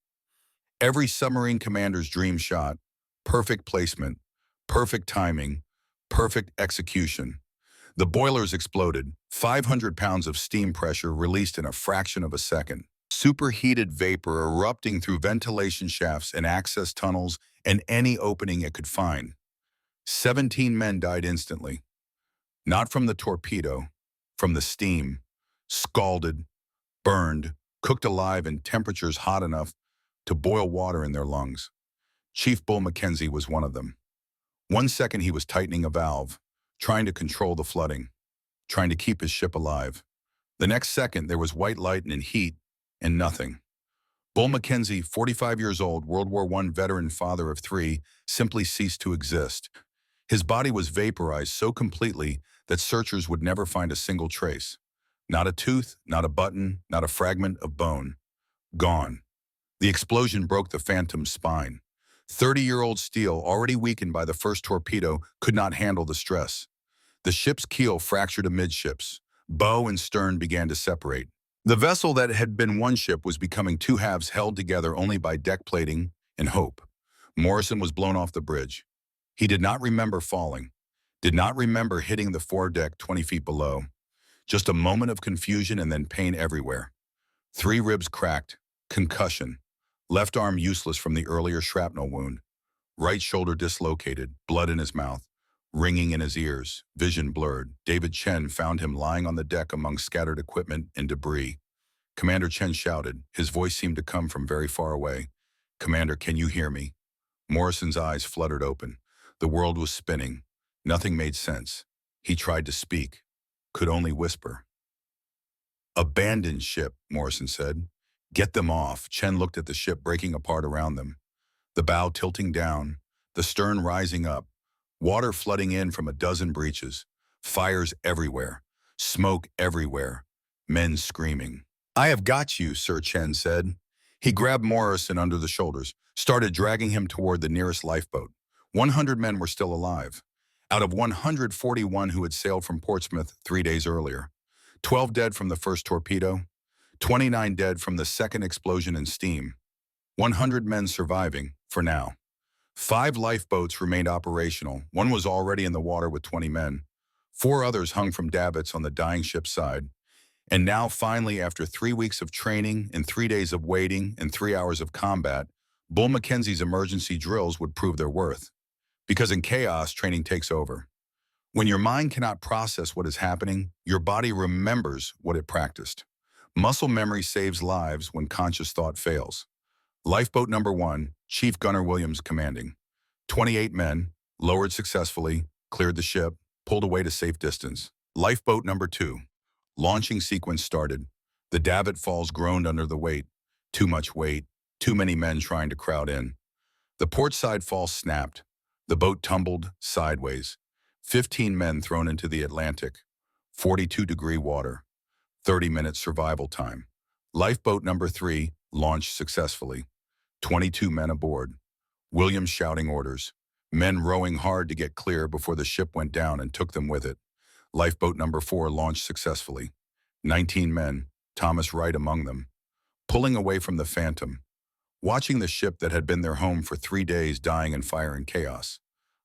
Every submarine commander's dream shot, perfect placement, perfect timing, perfect execution. The boilers exploded, 500 pounds of steam pressure released in a fraction of a second. Superheated vapor erupting through ventilation shafts and access tunnels and any opening it could find. 17 men died instantly. Not from the torpedo, from the steam, scalded, burned, cooked alive in temperatures hot enough to boil water in their lungs. Chief Bull Mackenzie was one of them. 1 second he was tightening a valve, trying to control the flooding, trying to keep his ship alive. The next second there was white light and heat and nothing. Bull Mackenzie, 45 years old, World War I veteran, father of 3, simply ceased to exist. His body was vaporized so completely that searchers would never find a single trace. Not a tooth, not a button, not a fragment of bone. Gone. The explosion broke the Phantom's spine. 30-year-old steel, already weakened by the first torpedo, could not handle the stress. The ship's keel fractured amidships. Bow and stern began to separate. The vessel that had been one ship was becoming two halves held together only by deck plating and hope. Morrison was blown off the bridge. He did not remember falling, did not remember hitting the foredeck 20 feet below. Just a moment of confusion and then pain everywhere. 3 ribs cracked, concussion, left arm useless from the earlier shrapnel wound, right shoulder dislocated, blood in his mouth, ringing in his ears, vision blurred. David Chen found him lying on the deck among scattered equipment and debris. Commander Chen shouted. His voice seemed to come from very far away. "Commander, can you hear me?" Morrison's eyes fluttered open. The world was spinning. Nothing made sense. He tried to speak, could only whisper. "Abandon ship," Morrison said. "Get them off." Chen looked at the ship breaking apart around them. The bow tilting down, the stern rising up, water flooding in from a dozen breaches, fires everywhere, smoke everywhere, men screaming. "I have got you," Sir Chen said. He grabbed Morrison under the shoulders, started dragging him toward the nearest lifeboat. 100 men were still alive, out of 141 who had sailed from Portsmouth 3 days earlier. 12 dead from the first torpedo, 29 dead from the second explosion and steam. 100 men surviving, for now. 5 lifeboats remained operational. One was already in the water with 20 men. 4 others hung from davits on the dying ship's side. And now, finally, after 3 weeks of training and 3 days of waiting and 3 hours of combat, Bull Mackenzie's emergency drills would prove their worth. Because in chaos, training takes over. When your mind cannot process what is happening, your body remembers what it practiced. Muscle memory saves lives when conscious thought fails. Lifeboat number 1, Chief Gunner Williams commanding. 28 men, lowered successfully, cleared the ship, pulled away to safe distance. Lifeboat number 2. Launching sequence started. The davit falls groaned under the weight. Too much weight, too many men trying to crowd in. The port side fall snapped. The boat tumbled sideways. 15 men thrown into the Atlantic. 42-degree water. 30-minute survival time. Lifeboat number 3 launched successfully. 22 men aboard. Williams shouting orders. men rowing hard to get clear before the ship went down and took them with it. Lifeboat number 4 launched successfully. 19 men, Thomas Wright among them, pulling away from the Phantom, watching the ship that had been their home for 3 days dying in fire and chaos.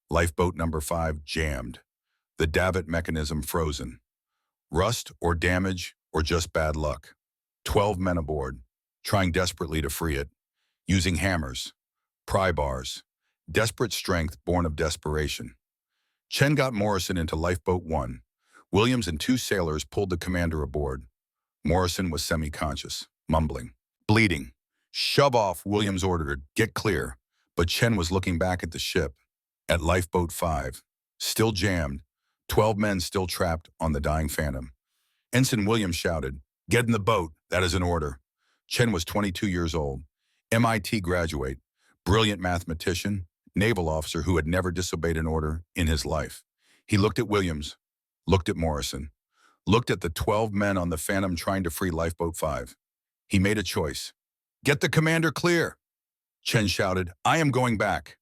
Lifeboat number 5 jammed, the davit mechanism frozen. Rust or damage or just bad luck. 12 men aboard, trying desperately to free it, using hammers, pry bars, desperate strength born of desperation. Chen got Morrison into Lifeboat 1. Williams and 2 sailors pulled the commander aboard. Morrison was semi-conscious, mumbling, bleeding. "Shove off," Williams ordered. "Get clear." But Chen was looking back at the ship, at Lifeboat 5, still jammed, 12 men still trapped on the dying Phantom. Ensign Williams shouted, "Get in the boat, that is an order." Chen was 22 years old, MIT graduate, brilliant mathematician, naval officer who had never disobeyed an order in his life. He looked at Williams, looked at Morrison, looked at the 12 men on the Phantom trying to free Lifeboat 5. He made a choice. "Get the commander clear!" Chen shouted, "I am going back."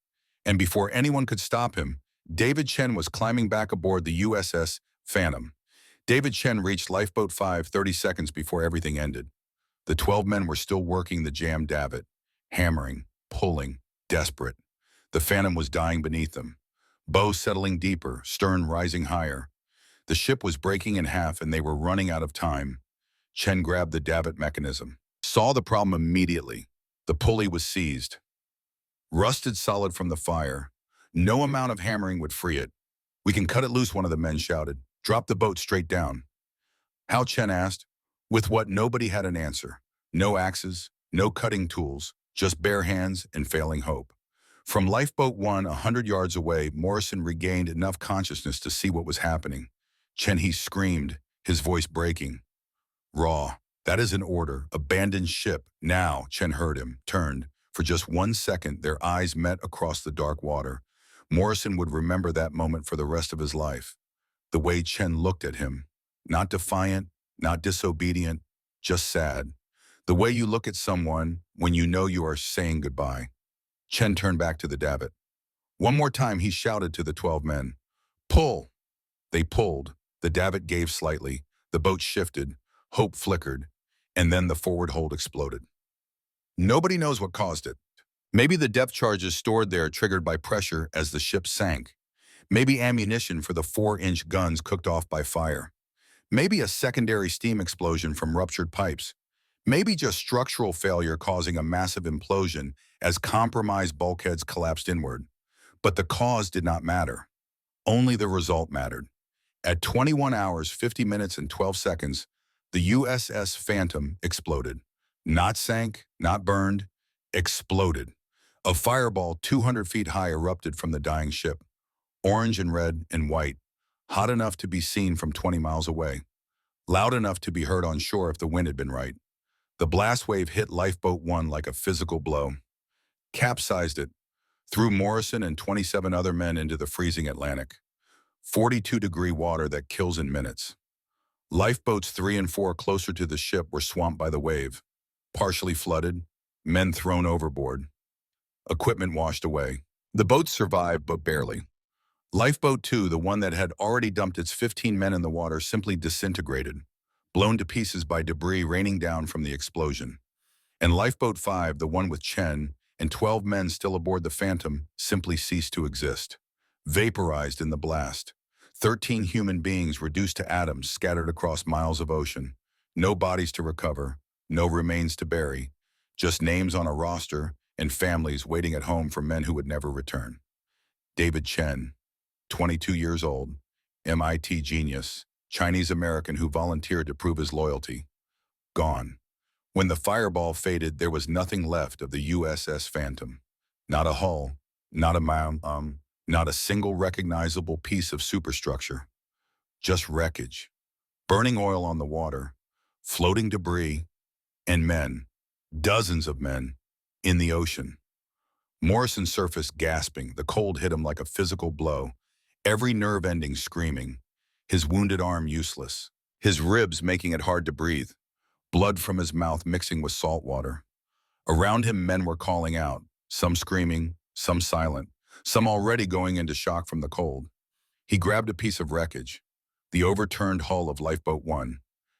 And before anyone could stop him, David Chen was climbing back aboard the USS Phantom. David Chen reached Lifeboat 5 30 seconds before everything ended. The 12 men were still working the jammed davit, hammering, pulling, desperate. The Phantom was dying beneath them. Bow settling deeper, stern rising higher. The ship was breaking in half and they were running out of time. Chen grabbed the davit mechanism, saw the problem immediately. The pulley was seized. Rusted solid from the fire. No amount of hammering would free it. "We can cut it loose," one of the men shouted. "Drop the boat straight down." How, Chen asked. With what nobody had an answer. No axes, no cutting tools, just bare hands and failing hope. From Lifeboat 1, 100 yards away, Morrison regained enough consciousness to see what was happening. "Chen," he screamed, his voice breaking. "Raw, that is an order. Abandon ship, now." Chen heard him, turned. For just 1 second, their eyes met across the dark water. Morrison would remember that moment for the rest of his life. The way Chen looked at him, not defiant, not disobedient, just sad. The way you look at someone when you know you are saying goodbye. Chen turned back to the davit. One more time, he shouted to the 12 men. "Pull!" They pulled. The davit gave slightly. The boat shifted. Hope flickered. And then the forward hold exploded. Nobody knows what caused it. Maybe the depth charges stored there triggered by pressure as the ship sank. Maybe ammunition for the 4-inch guns cooked off by fire. Maybe a secondary steam explosion from ruptured pipes. Maybe just structural failure causing a massive implosion as compromised bulkheads collapsed inward. But the cause did not matter. Only the result mattered. At 21 hours, 50 minutes, and 12 seconds, the USS Phantom exploded. Not sank, not burned, exploded. A fireball 200 feet high erupted from the dying ship. Orange and red and white, hot enough to be seen from 20 miles away. Loud enough to be heard on shore if the wind had been right. The blast wave hit Lifeboat 1 like a physical blow. Capsized it, threw Morrison and 27 other men into the freezing Atlantic. 42-degree water that kills in minutes. Lifeboats 3 and 4 closer to the ship were swamped by the wave. Partially flooded, men thrown overboard. Equipment washed away. The boats survived, but barely. Lifeboat 2, the one that had already dumped its 15 men in the water, simply disintegrated, blown to pieces by debris raining down from the explosion. And Lifeboat 5, the one with Chen and 12 men still aboard the Phantom, simply ceased to exist. Vaporized in the blast. 13 human beings reduced to atoms scattered across miles of ocean. No bodies to recover, no remains to bury, just names on a roster and families waiting at home for men who would never return. David Chen, 22 years old, MIT genius, Chinese-American who volunteered to prove his loyalty. Gone. When the fireball faded, there was nothing left of the USS Phantom. Not a hull, not a not a single recognizable piece of superstructure. Just wreckage, burning oil on the water, floating debris, and men, dozens of men, in the ocean. Morrison surfaced gasping. The cold hit him like a physical blow, every nerve ending screaming, his wounded arm useless, his ribs making it hard to breathe, blood from his mouth mixing with salt water. Around him, men were calling out, some screaming, some silent, some already going into shock from the cold. He grabbed a piece of wreckage, the overturned hull of Lifeboat 1.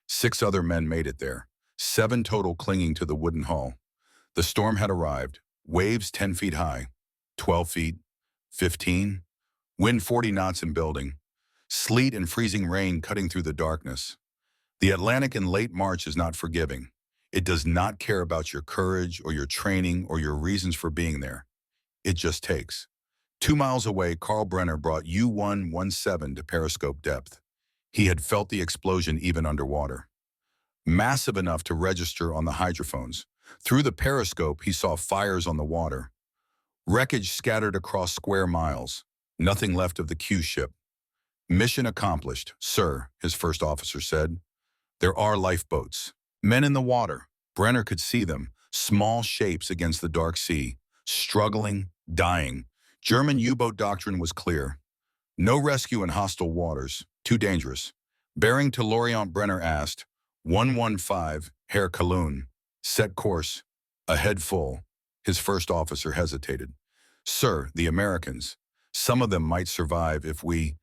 6 other men made it there, 7 total clinging to the wooden hull. The storm had arrived, waves 10 feet high, 12 feet, 15, wind 40 knots in building, sleet and freezing rain cutting through the darkness. The Atlantic in late March is not forgiving. It does not care about your courage or your training or your reasons for being there. It just takes. 2 miles away, Carl Brenner brought U-117 to periscope depth. He had felt the explosion even underwater. Massive enough to register on the hydrophones. Through the periscope, he saw fires on the water. Wreckage scattered across square miles. Nothing left of the Q ship. Mission accomplished, sir, his first officer said. There are lifeboats. Men in the water. Brenner could see them, small shapes against the dark sea, struggling, dying. German U-boat doctrine was clear. No rescue in hostile waters, too dangerous. Bearing to Lorient, Brenner asked, 115, Herr Kalun. Set course, ahead full. His first officer hesitated. Sir, the Americans. Some of them might survive if we...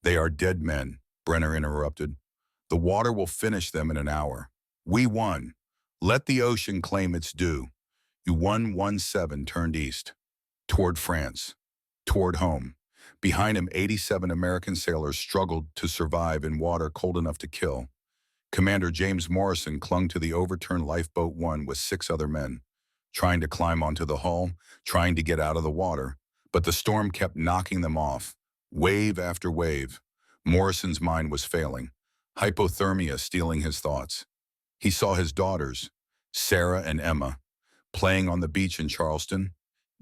They are dead men, Brenner interrupted. The water will finish them in an hour. We won. Let the ocean claim its due. U-117 turned east, toward France, toward home. Behind him, 87 American sailors struggled to survive in water cold enough to kill. Commander James Morrison clung to the overturned Lifeboat 1 with 6 other men, trying to climb onto the hull, trying to get out of the water, but the storm kept knocking them off, wave after wave. Morrison's mind was failing, hypothermia stealing his thoughts. He saw his daughters, Sarah and Emma, playing on the beach in Charleston.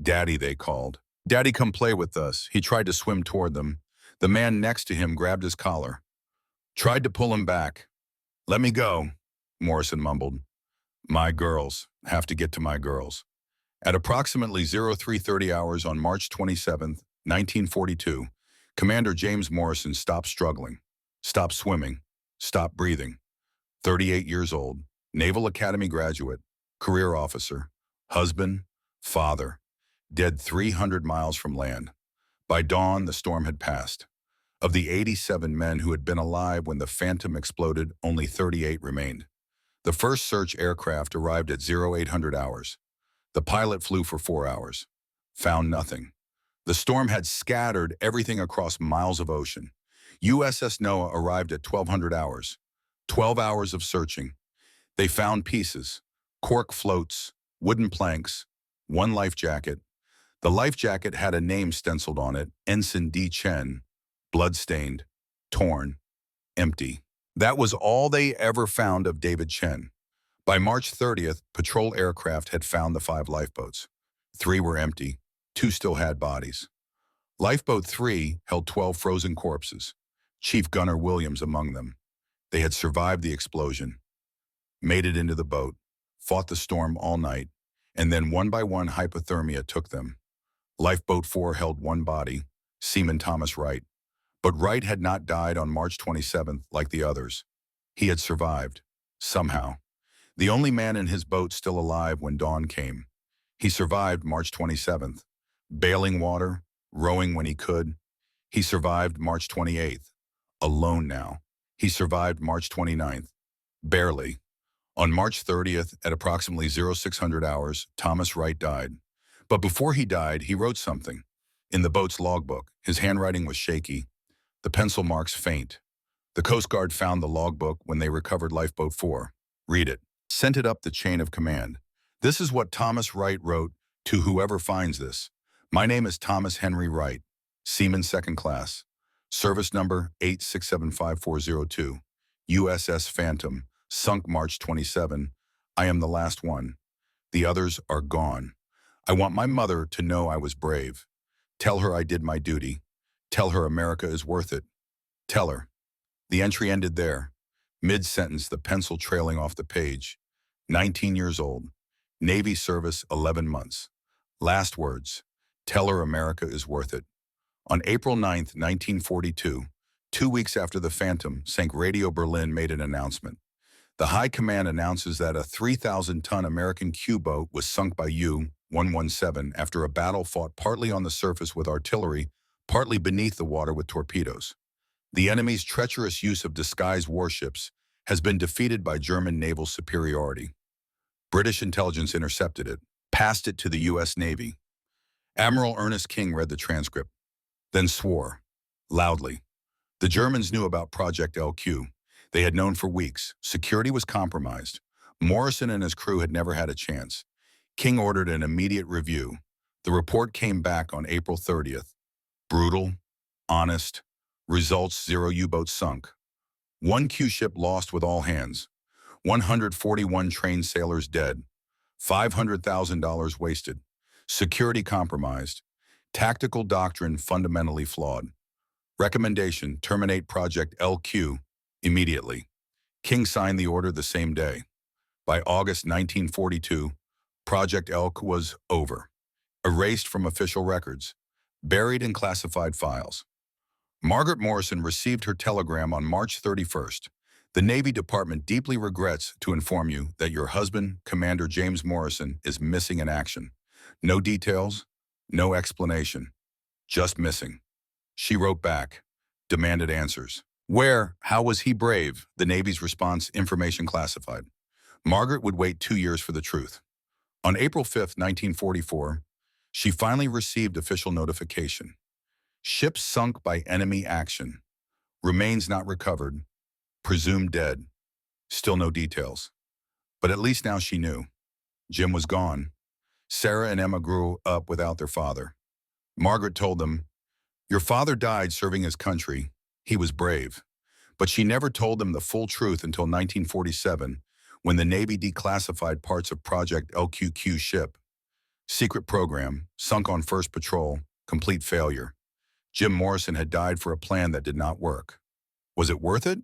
Daddy, they called. Daddy, come play with us. He tried to swim toward them. The man next to him grabbed his collar, tried to pull him back. Let me go, Morrison mumbled. My girls. Have to get to my girls. At approximately 0330 hours on March 27, 1942, Commander James Morrison stopped struggling, stopped swimming, stopped breathing. 38 years old, Naval Academy graduate, career officer, husband, father, dead 300 miles from land. By dawn, the storm had passed. Of the 87 men who had been alive when the Phantom exploded, only 38 remained. The first search aircraft arrived at 0800 hours. The pilot flew for 4 hours. Found nothing. The storm had scattered everything across miles of ocean. USS Noah arrived at 1200 hours. 12 hours of searching. They found pieces, cork floats, wooden planks, 1 life jacket. The life jacket had a name stenciled on it, Ensign D. Chen, blood-stained, torn, empty. That was all they ever found of David Chen. By March 30th, patrol aircraft had found the 5 lifeboats. 3 were empty, 2 still had bodies. Lifeboat 3 held 12 frozen corpses, Chief Gunner Williams among them. They had survived the explosion, made it into the boat, fought the storm all night, and then one by one hypothermia took them. Lifeboat 4 held 1 body, Seaman Thomas Wright. But Wright had not died on March 27th like the others. He had survived, somehow. The only man in his boat still alive when dawn came. He survived March 27th, bailing water, rowing when he could. He survived March 28th, alone now. He survived March 29th, barely. On March 30th, at approximately 0600 hours, Thomas Wright died. But before he died, he wrote something. In the boat's logbook, his handwriting was shaky, the pencil marks faint. The Coast Guard found the logbook when they recovered Lifeboat 4. Read it. Sent it up the chain of command. This is what Thomas Wright wrote to whoever finds this. My name is Thomas Henry Wright, Seaman 2nd Class. Service number 8675402. USS Phantom, sunk March 27. I am the last one. The others are gone. I want my mother to know I was brave. Tell her I did my duty. Tell her America is worth it. Tell her. The entry ended there. Mid-sentence, the pencil trailing off the page. 19 years old. Navy service 11 months. Last words. Tell her America is worth it. On April 9th, 1942, 2 weeks after the Phantom sank, Radio Berlin made an announcement. The High Command announces that a 3,000-ton American Q-boat was sunk by WWII after a battle fought partly on the surface with artillery, partly beneath the water with torpedoes. The enemy's treacherous use of disguised warships has been defeated by German naval superiority. British intelligence intercepted it, passed it to the U.S. Navy. Admiral Ernest King read the transcript, then swore, loudly. The Germans knew about Project LQ. They had known for weeks. Security was compromised. Morrison and his crew had never had a chance. King ordered an immediate review. The report came back on April 30th. Brutal, honest, results: 0 U-boats sunk. 1 Q-ship lost with all hands. 141 trained sailors dead. $500,000 wasted. Security compromised. Tactical doctrine fundamentally flawed. Recommendation: terminate Project LQ immediately. King signed the order the same day. By August 1942, Project LQ was over, erased from official records, buried in classified files. Margaret Morrison received her telegram on March 31st. The Navy Department deeply regrets to inform you that your husband, Commander James Morrison, is missing in action. No details, no explanation, just missing. She wrote back, demanded answers. Where? How was he brave? The Navy's response: information classified. Margaret would wait 2 years for the truth. On April 5, 1944, she finally received official notification. Ship sunk by enemy action. Remains not recovered. Presumed dead. Still no details. But at least now she knew. Jim was gone. Sarah and Emma grew up without their father. Margaret told them, "Your father died serving his country. He was brave." But she never told them the full truth until 1947, when the Navy declassified parts of Project LQQ ship. Secret program, sunk on first patrol, complete failure. Jim Morrison had died for a plan that did not work. Was it worth it?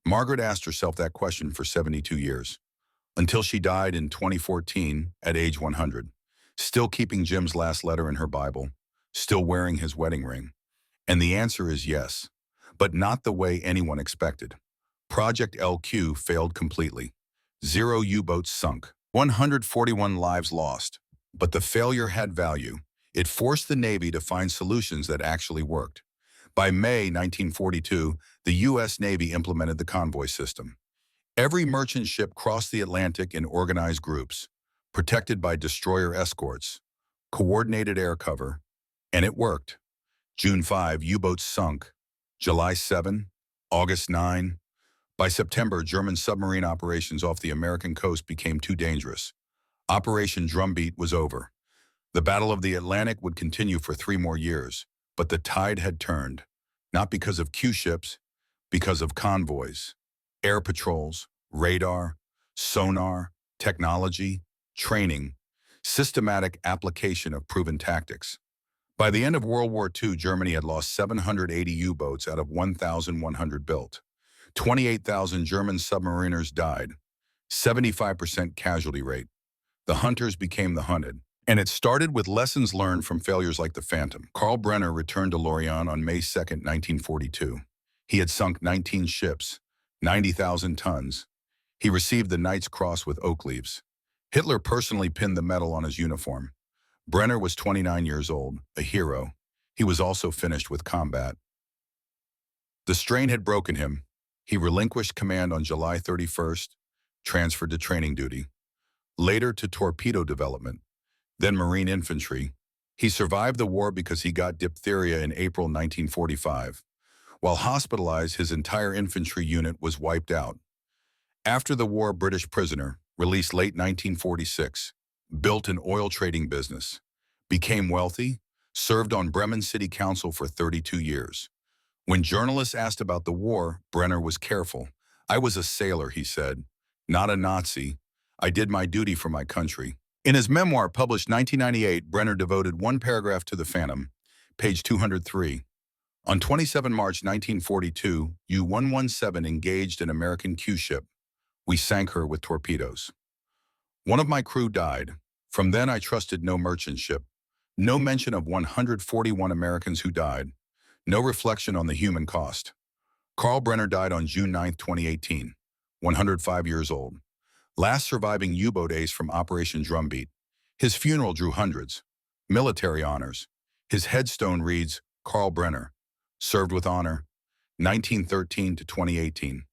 Margaret asked herself that question for 72 years, until she died in 2014 at age 100, still keeping Jim's last letter in her Bible, still wearing his wedding ring. And the answer is yes, but not the way anyone expected. Project LQ failed completely. 0 U-boats sunk, 141 lives lost. But the failure had value. It forced the Navy to find solutions that actually worked. By May 1942, the U.S. Navy implemented the convoy system. Every merchant ship crossed the Atlantic in organized groups, protected by destroyer escorts, coordinated air cover, and it worked. June 5, U-boats sunk. July 7, August 9. By September, German submarine operations off the American coast became too dangerous. Operation Drumbeat was over. The Battle of the Atlantic would continue for 3 more years, but the tide had turned, not because of Q-ships, because of convoys, air patrols, radar, sonar, technology, training, systematic application of proven tactics. By the end of World War II, Germany had lost 780 U-boats out of 1,100 built. 28,000 German submariners died, 75% casualty rate. The hunters became the hunted. And it started with lessons learned from failures like the Phantom. Karl Brenner returned to Lorient on May 2, 1942. He had sunk 19 ships, 90,000 tons. He received the Knight's Cross with oak leaves. Hitler personally pinned the medal on his uniform. Brenner was 29 years old, a hero. He was also finished with combat. The strain had broken him. He relinquished command on July 31st, transferred to training duty. Later to torpedo development, then Marine infantry. He survived the war because he got diphtheria in April 1945. While hospitalized, his entire infantry unit was wiped out. After the war, British prisoner, released late 1946, built an oil trading business, became wealthy, served on Bremen City Council for 32 years. When journalists asked about the war, Brenner was careful. "I was a sailor," he said, "not a Nazi. I did my duty for my country." In his memoir published 1998, Brenner devoted 1 paragraph to the Phantom, page 203. On 27 March 1942, U-117 engaged an American Q-ship. We sank her with torpedoes. One of my crew died. From then I trusted no merchant ship. No mention of 141 Americans who died. No reflection on the human cost. Karl Brenner died on June 9, 2018, 105 years old. Last surviving U-boat ace from Operation Drumbeat. His funeral drew hundreds. Military honors. His headstone reads, Carl Brenner, served with honor, 1913 to 2018.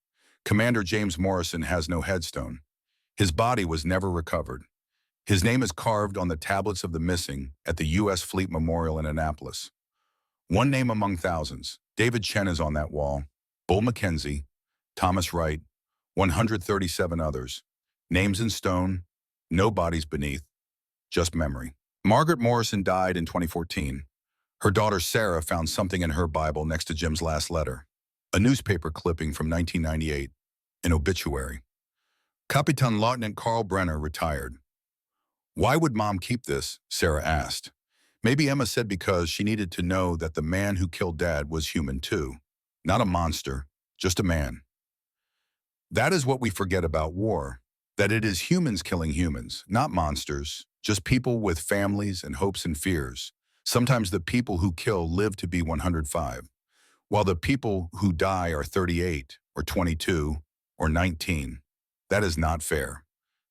Commander James Morrison has no headstone. His body was never recovered. His name is carved on the tablets of the missing at the U.S. Fleet Memorial in Annapolis. One name among thousands. David Chen is on that wall. Bull Mackenzie, Thomas Wright, 137 others. Names in stone, no bodies beneath, just memory. Margaret Morrison died in 2014. Her daughter Sarah found something in her Bible next to Jim's last letter. A newspaper clipping from 1998, an obituary. Kapitan Lieutenant Carl Brenner retired. Why would Mom keep this? Sarah asked. Maybe Emma said because she needed to know that the man who killed Dad was human too. Not a monster, just a man. That is what we forget about war, that it is humans killing humans, not monsters, just people with families and hopes and fears. Sometimes the people who kill live to be 105, while the people who die are 38 or 22 or 19. That is not fair.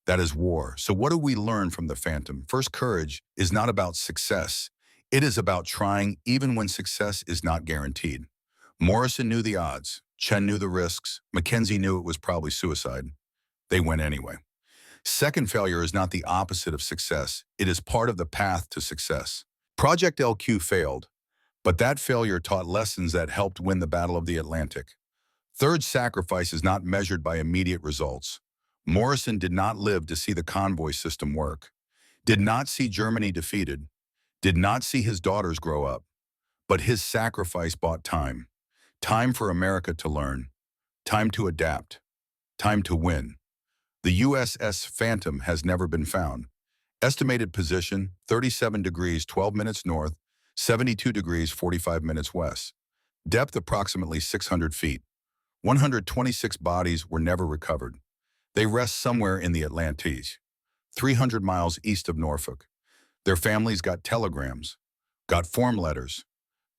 That is war. So what do we learn from the Phantom? First, courage is not about success. It is about trying even when success is not guaranteed. Morrison knew the odds. Chen knew the risks. Mackenzie knew it was probably suicide. They went anyway. Second, failure is not the opposite of success. It is part of the path to success. Project LQ failed, but that failure taught lessons that helped win the Battle of the Atlantic. Third, sacrifice is not measured by immediate results. Morrison did not live to see the convoy system work, did not see Germany defeated, did not see his daughters grow up, but his sacrifice bought time. Time for America to learn, time to adapt, time to win. The USS Phantom has never been found. Estimated position, 37 degrees 12 minutes north, 72 degrees 45 minutes west. Depth approximately 600 feet. 126 bodies were never recovered. They rest somewhere in the Atlantic, 300 miles east of Norfolk. Their families got telegrams, got form letters,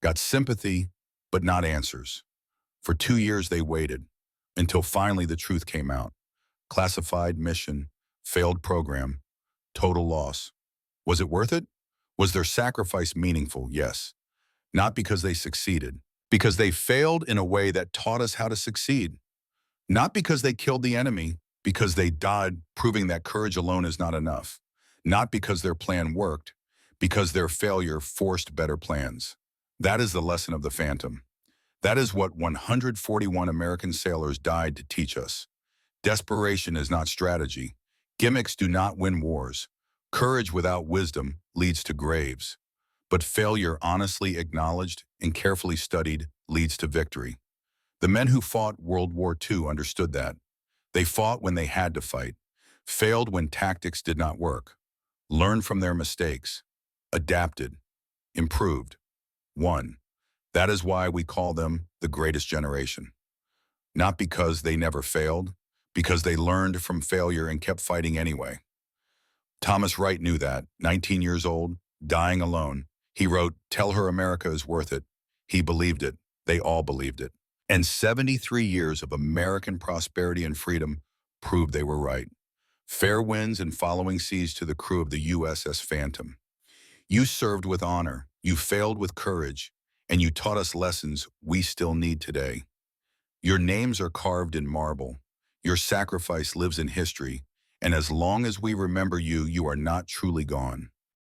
got sympathy, but not answers. For 2 years they waited, until finally the truth came out. Classified mission, failed program, total loss. Was it worth it? Was their sacrifice meaningful? Yes. Not because they succeeded, because they failed in a way that taught us how to succeed. Not because they killed the enemy, because they died proving that courage alone is not enough. Not because their plan worked, because their failure forced better plans. That is the lesson of the Phantom. That is what 141 American sailors died to teach us. Desperation is not strategy. Gimmicks do not win wars. Courage without wisdom leads to graves. But failure honestly acknowledged and carefully studied leads to victory. The men who fought World War II understood that. They fought when they had to fight, failed when tactics did not work, learned from their mistakes, adapted, improved, won. That is why we call them the greatest generation. Not because they never failed, because they learned from failure and kept fighting anyway. Thomas Wright knew that, 19 years old, dying alone. He wrote, "Tell her America is worth it." He believed it. They all believed it. And 73 years of American prosperity and freedom proved they were right. Fair winds and following seas to the crew of the USS Phantom. You served with honor, you failed with courage, and you taught us lessons we still need today. Your names are carved in marble. Your sacrifice lives in history, and as long as we remember you, you are not truly gone.